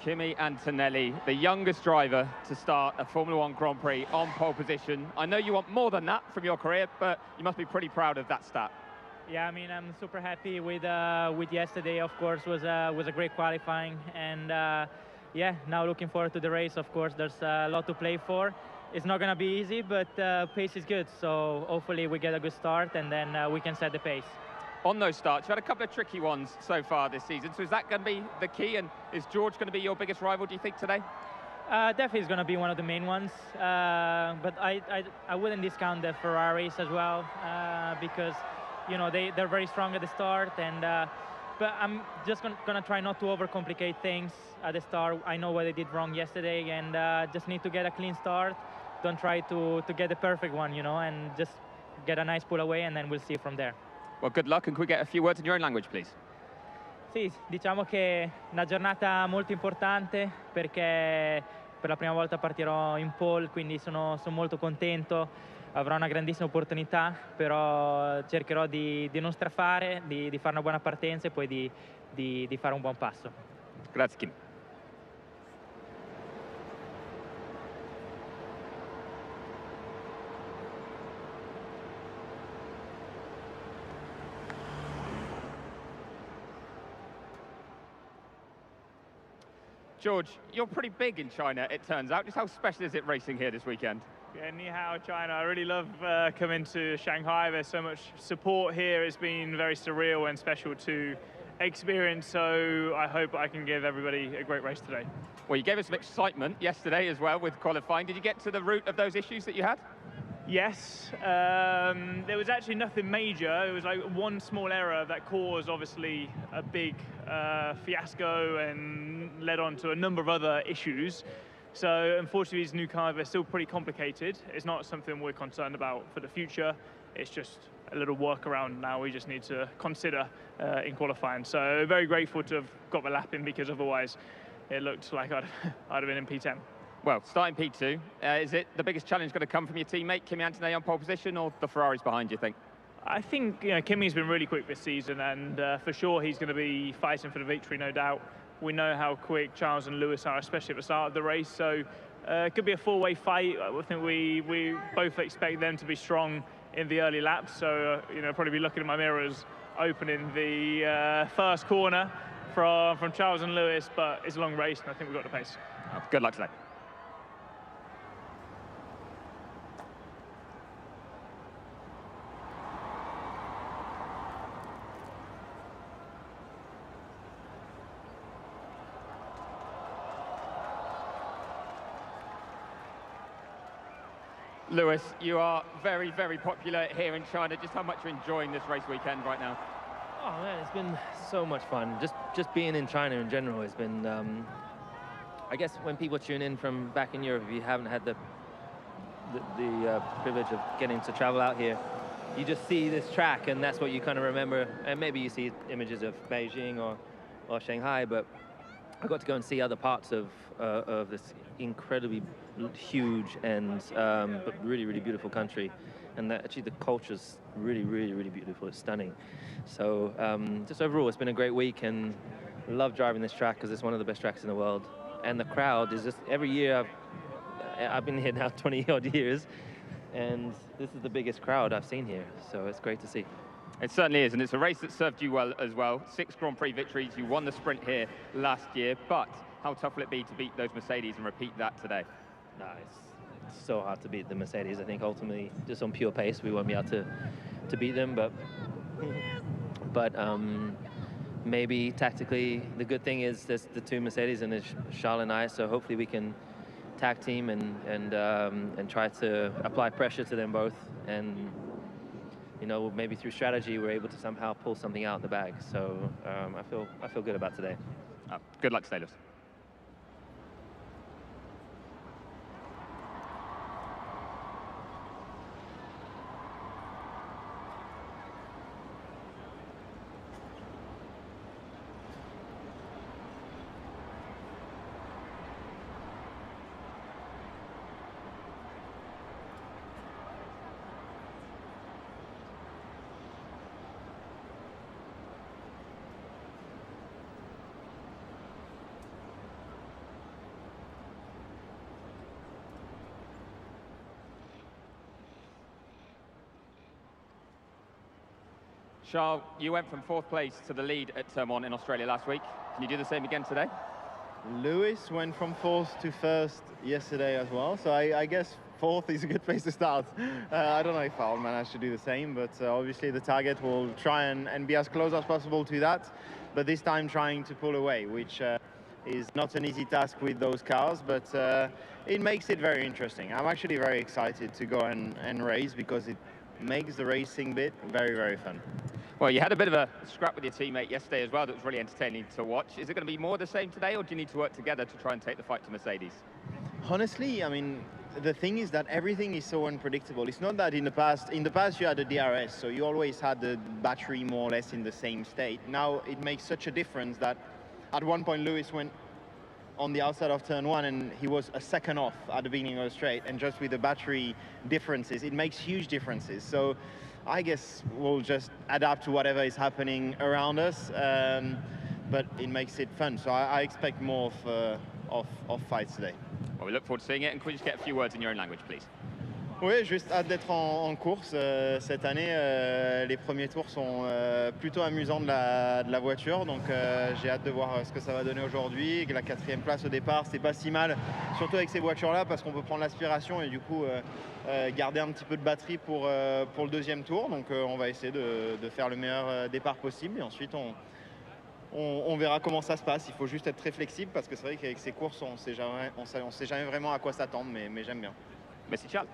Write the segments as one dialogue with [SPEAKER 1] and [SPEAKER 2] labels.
[SPEAKER 1] Kimi Antonelli, the youngest driver to start a Formula One Grand Prix on pole position. I know you want more than that from your career, but you must be pretty proud of that stat.
[SPEAKER 2] Yeah, I mean, I'm super happy with yesterday. Of course, was a great qualifying, and yeah, now looking forward to the race. Of course, there's a lot to play for. It's not gonna be easy, but pace is good. So hopefully we get a good start, and then we can set the pace.
[SPEAKER 1] On those starts, you had a couple of tricky ones so far this season. So is that going to be the key? And is George going to be your biggest rival, do you think, today?
[SPEAKER 2] Definitely is going to be one of the main ones. But I wouldn't discount the Ferraris as well because, you know, they're very strong at the start. And but I'm just going to try not to overcomplicate things at the start. I know what I did wrong yesterday, and just need to get a clean start. Don't try to get the perfect one, you know, and just get a nice pull away, and then we'll see from there.
[SPEAKER 1] Well, good luck, and could we get a few words in your own language, please?
[SPEAKER 2] Sì, diciamo che è una giornata molto importante perché per la prima volta partirò in pole, quindi sono molto contento. Avrò una grandissima opportunità, però cercherò di non strafare, di fare una buona partenza e poi di fare un buon passo.
[SPEAKER 1] Grazie, Kim. George, you're pretty big in China, it turns out. Just how special is it racing here this weekend?
[SPEAKER 3] Yeah, ni hao, China. I really love coming to Shanghai. There's so much support here. It's been very surreal and special to experience, so I hope I can give everybody a great race today.
[SPEAKER 1] Well, you gave us some excitement yesterday as well with qualifying. Did you get to the root of those issues that you had?
[SPEAKER 3] Yes, there was actually nothing major. It was like one small error that caused obviously a big fiasco and led on to a number of other issues. So unfortunately these new cars are still pretty complicated. It's not something we're concerned about for the future. It's just a little workaround now we just need to consider in qualifying. So very grateful to have got the lap in, because otherwise it looked like I'd have been in P10.
[SPEAKER 1] Well, starting P2, is it the biggest challenge going to come from your teammate, Kimi Antonelli, on pole position, or the Ferraris behind, you think?
[SPEAKER 3] I think, you know, Kimi's been really quick this season, and for sure he's going to be fighting for the victory, no doubt. We know how quick Charles and Lewis are, especially at the start of the race, so it could be a four-way fight. I think we both expect them to be strong in the early laps, so you know, probably be looking at my mirrors opening the first corner from Charles and Lewis, but it's a long race, and I think we've got the pace.
[SPEAKER 1] Oh, good luck today. Lewis, you are very, very popular here in China. Just how much you're enjoying this race weekend right now?
[SPEAKER 4] Oh man, it's been so much fun. Just being in China in general has been. I guess when people tune in from back in Europe, if you haven't had the privilege of getting to travel out here, you just see this track, and that's what you kind of remember. And maybe you see images of Beijing or Shanghai, but I got to go and see other parts of this incredibly huge and but really, really beautiful country. And actually the culture's really, really, really beautiful. It's stunning. So just overall, it's been a great week, and I love driving this track because it's one of the best tracks in the world. And the crowd is just, every year, I've been here now 20 odd years, and this is the biggest crowd I've seen here. So it's great to see.
[SPEAKER 1] It certainly is, and it's a race that served you well as well. 6 Grand Prix victories, you won the sprint here last year, but how tough will it be to beat those Mercedes and repeat that today?
[SPEAKER 4] No, it's so hard to beat the Mercedes. I think ultimately, just on pure pace, we won't be able to beat them, but maybe tactically, the good thing is there's the 2 Mercedes and there's Charles and I, so hopefully we can tag team and try to apply pressure to them both, and you know, maybe through strategy we're able to somehow pull something out in the bag. So I feel good about today.
[SPEAKER 1] Good luck today, Lewis. Charles, you went from 4th place to the lead at Turn 1 in Australia last week. Can you do the same again today?
[SPEAKER 5] Lewis went from 4th to 1st yesterday as well, so I guess 4th is a good place to start. I don't know if I'll manage to do the same, but obviously the target will try and be as close as possible to that, but this time trying to pull away, which is not an easy task with those cars, but it makes it very interesting. I'm actually very excited to go and race because it makes the racing bit very, very fun.
[SPEAKER 1] Well, you had a bit of a scrap with your teammate yesterday as well that was really entertaining to watch. Is it going to be more of the same today, or do you need to work together to try and take the fight to Mercedes?
[SPEAKER 5] Honestly, I mean, the thing is that everything is so unpredictable. It's not that in the past you had the DRS, so you always had the battery more or less in the same state. Now it makes such a difference that at one point Lewis went on the outside of turn 1 and he was a second off at the beginning of the straight, and just with the battery differences, it makes huge differences. So I guess we'll just adapt to whatever is happening around us, but it makes it fun. So I expect more of fights today.
[SPEAKER 1] Well, we look forward to seeing it, and can we just get a few words in your own language, please?
[SPEAKER 5] Oui, juste hâte d'être en course cette année. Les premiers tours sont plutôt amusants de la voiture, donc j'ai hâte de voir ce que ça va donner aujourd'hui. La 4e place au départ, c'est pas si mal, surtout avec ces voitures-là, parce qu'on peut prendre l'aspiration et du coup garder un petit peu de batterie pour le 2e tour. Donc on va essayer de faire le meilleur départ possible, et ensuite on verra comment ça se passe. Il faut juste être très flexible, parce que c'est vrai qu'avec ces courses, on sait jamais vraiment à quoi s'attendre, mais j'aime bien.
[SPEAKER 1] Merci, Charles.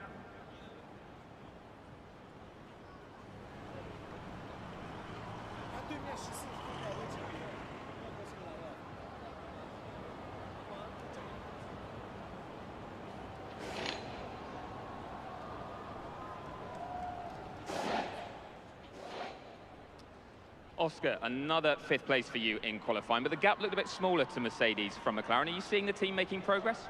[SPEAKER 1] Oscar, another 5th place for you in qualifying, but the gap looked a bit smaller to Mercedes from McLaren. Are you seeing the team making progress?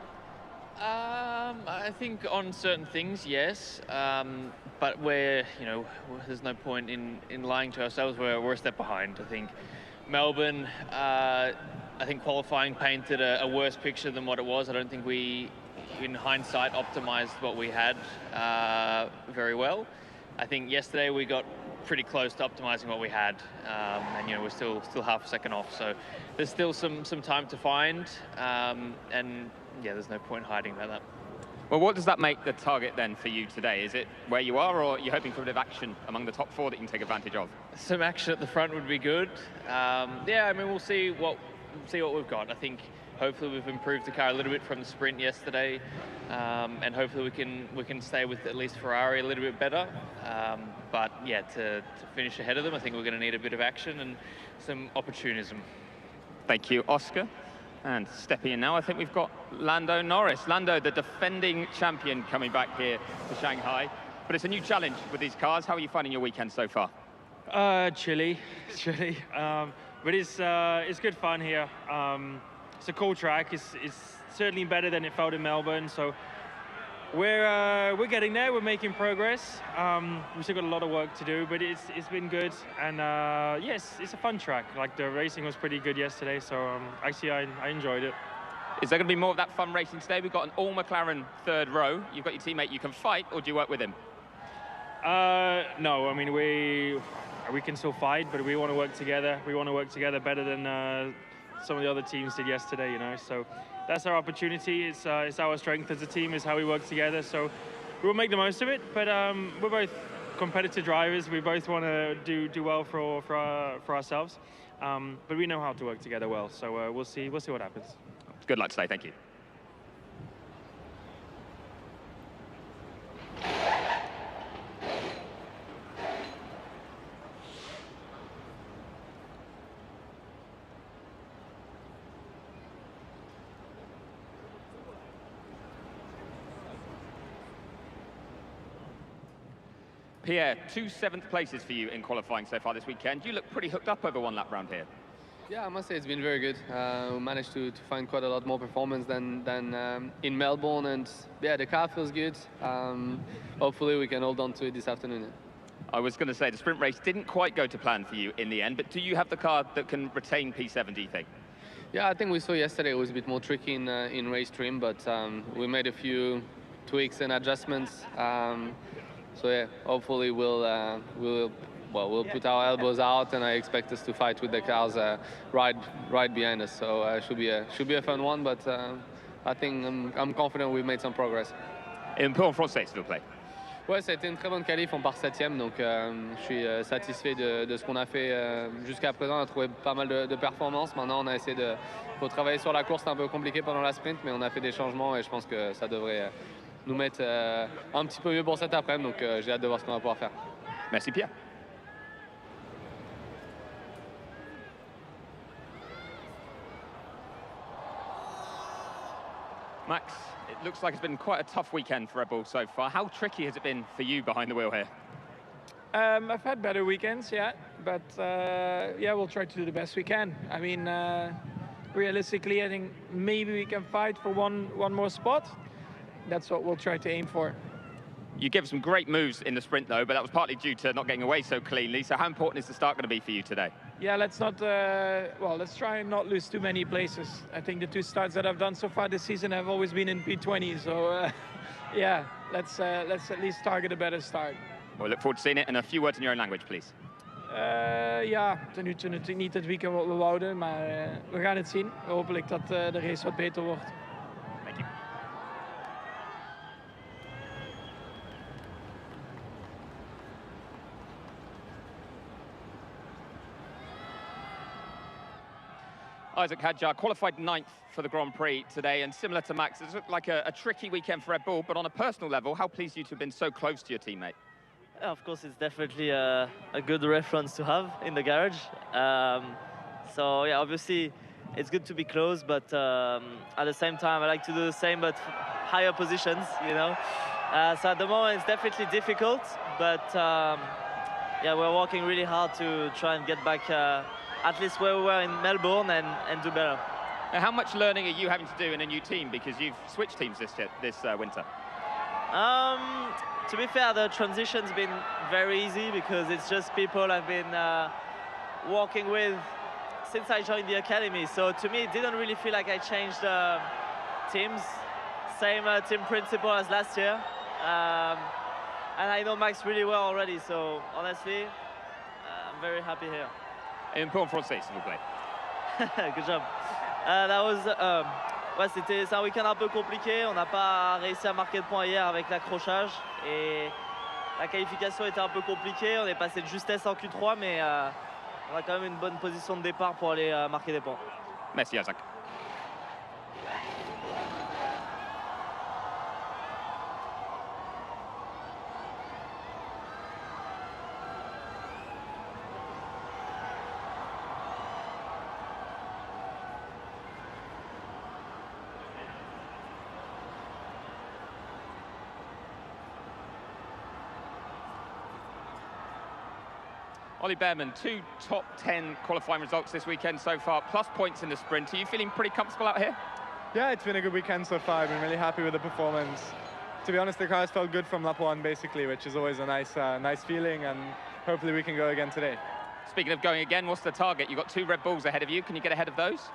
[SPEAKER 6] I think on certain things, yes, but there's no point in lying to ourselves. We're a step behind. I think Melbourne, I think qualifying painted a worse picture than what it was. I don't think we, in hindsight, optimized what we had very well. I think yesterday we got pretty close to optimizing what we had, and we're still half a second off, so there's still some time to find, and yeah, there's no point hiding about that.
[SPEAKER 1] Well, what does that make the target then for you today? Is it where you are, or are you hoping for a bit of action among the top 4 that you can take advantage of?
[SPEAKER 6] Some action at the front would be good. Yeah, I mean, we'll see what we've got. I think hopefully we've improved the car a little bit from the sprint yesterday, and hopefully we can stay with at least Ferrari a little bit better. But yeah, to finish ahead of them, I think we're going to need a bit of action and some opportunism.
[SPEAKER 1] Thank you, Oscar. And stepping in now, I think we've got Lando Norris. Lando, the defending champion, coming back here to Shanghai. But it's a new challenge with these cars. How are you finding your weekend so far?
[SPEAKER 7] Chilly. But it's good fun here. It's a cool track. It's certainly better than it felt in Melbourne. So we're getting there. We're making progress. We've still got a lot of work to do, but it's been good. And yes, it's a fun track. Like, the racing was pretty good yesterday, so actually I enjoyed it.
[SPEAKER 1] Is there going to be more of that fun racing today? We've got an all-McLaren 3rd row. You've got your teammate you can fight, or do you work with him?
[SPEAKER 7] No, I mean, we can still fight, but we want to work together. We want to work together better than some of the other teams did yesterday, So that's our opportunity. It's our strength as a team, is how we work together. So we'll make the most of it. But we're both competitive drivers. We both want to do well for ourselves. But we know how to work together well. So we'll see what happens.
[SPEAKER 1] Good luck today. Thank you. Pierre, 2 7th places for you in qualifying so far this weekend. You look pretty hooked up over one lap round here.
[SPEAKER 8] Yeah, I must say it's been very good. We managed to find quite a lot more performance than in Melbourne, and yeah, the car feels good. Hopefully we can hold on to it this afternoon.
[SPEAKER 1] I was going to say the sprint race didn't quite go to plan for you in the end, but do you have the car that can retain P7, do you think?
[SPEAKER 8] Yeah, I think we saw yesterday it was a bit more tricky in race trim, but we made a few tweaks and adjustments. So yeah, hopefully we'll well, we'll put our elbows out, and I expect us to fight with the cars right behind us. So should be a fun one, but I think I'm confident we've made some progress.
[SPEAKER 1] Et un peu en français, s'il vous plaît.
[SPEAKER 8] Ouais, ça a été une très bonne qualif, on part 7e, donc je suis satisfait de ce qu'on a fait jusqu'à présent. On a trouvé pas mal de performances. Maintenant, on a essayé faut travailler sur la course, c'est un peu compliqué pendant la sprint, mais on a fait des changements et je pense que ça devrait nous mettre un petit peu mieux pour cet après-midi, donc j'ai hâte de voir ce qu'on va pouvoir faire.
[SPEAKER 1] Merci Pierre. Max, it looks like it's been quite a tough weekend for Red Bull so far. How tricky has it been for you behind the wheel here?
[SPEAKER 9] I've had better weekends, yeah, but yeah, we'll try to do the best we can. I mean, realistically, I think maybe we can fight for one more spot. That's what we'll try to aim for.
[SPEAKER 1] You gave some great moves in the sprint, though, but that was partly due to not getting away so cleanly. So how important is the start going to be for you today?
[SPEAKER 9] Yeah, let's try and not lose too many places. I think the 2 starts that I've done so far this season have always been in P20. So yeah, let's at least target a better start.
[SPEAKER 1] Well, look forward to seeing it. And a few words in your own language, please.
[SPEAKER 9] Ja, tot nu toe natuurlijk niet het weekend wat we wouden, maar we gaan het zien. Hopelijk dat de race wat beter wordt.
[SPEAKER 1] Thank you. Isaac Hajar qualified 9th for the Grand Prix today, and similar to Max, it's looked like a tricky weekend for Red Bull, but on a personal level, how pleased are you to have been so close to your teammate?
[SPEAKER 10] Yeah, of course, it's definitely a good reference to have in the garage. So yeah, obviously, it's good to be close, but at the same time, I like to do the same, but higher positions, you know. So at the moment, it's definitely difficult, but yeah, we're working really hard to try and get back at least where we were in Melbourne and do better.
[SPEAKER 1] Now, how much learning are you having to do in a new team, because you've switched teams this winter?
[SPEAKER 10] To be fair, the transition's been very easy because it's just people I've been working with since I joined the academy. So to me, it didn't really feel like I changed teams. Same team principle as last year. And I know Max really well already, so honestly, I'm very happy here.
[SPEAKER 1] Un peu en français, s'il vous plaît.
[SPEAKER 10] Good job. Ouais, c'est un week-end un peu compliqué. On n'a pas réussi à marquer de points hier avec l'accrochage. Et la qualification était un peu compliquée. On est passé de justesse en Q3, mais on a quand même une bonne position de départ pour aller marquer des points.
[SPEAKER 1] Merci, Isaac. Ollie Bearman, 2 top 10 qualifying results this weekend so far, plus points in the sprint. Are you feeling pretty comfortable out here?
[SPEAKER 11] Yeah, it's been a good weekend so far. I've been really happy with the performance. To be honest, the cars felt good from lap 1, basically, which is always a nice feeling, and hopefully we can go again today.
[SPEAKER 1] Speaking of going again, what's the target? You've got 2 Red Bulls ahead of you. Can you get ahead of those?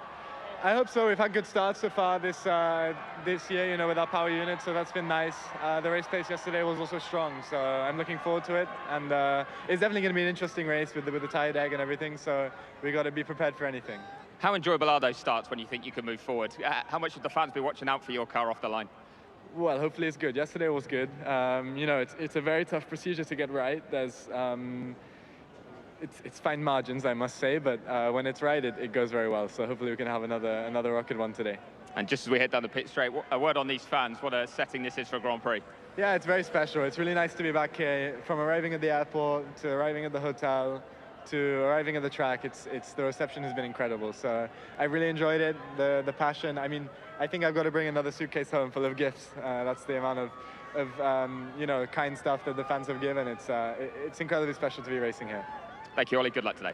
[SPEAKER 11] I hope so. We've had good starts so far this year, you know, with our power unit, so that's been nice. The race pace yesterday was also strong, so I'm looking forward to it. And it's definitely going to be an interesting race with the tyre deck and everything, so we got to be prepared for anything.
[SPEAKER 1] How enjoyable are those starts when you think you can move forward? How much should the fans be watching out for your car off the line?
[SPEAKER 11] Well, hopefully it's good. Yesterday was good. You know, it's a very tough procedure to get right. There's it's fine margins, I must say, but when it's right, it goes very well. So hopefully we can have another rocket one today.
[SPEAKER 1] And just as we head down the pit straight, a word on these fans, what a setting this is for a Grand Prix.
[SPEAKER 11] Yeah, it's very special. It's really nice to be back here. From arriving at the airport to arriving at the hotel to arriving at the track, the reception has been incredible. So I really enjoyed it, the passion. I mean, I think I've got to bring another suitcase home full of gifts. That's the amount of you know, kind stuff that the fans have given. It's incredibly special to be racing here.
[SPEAKER 1] Thank you, Ollie. Good luck today.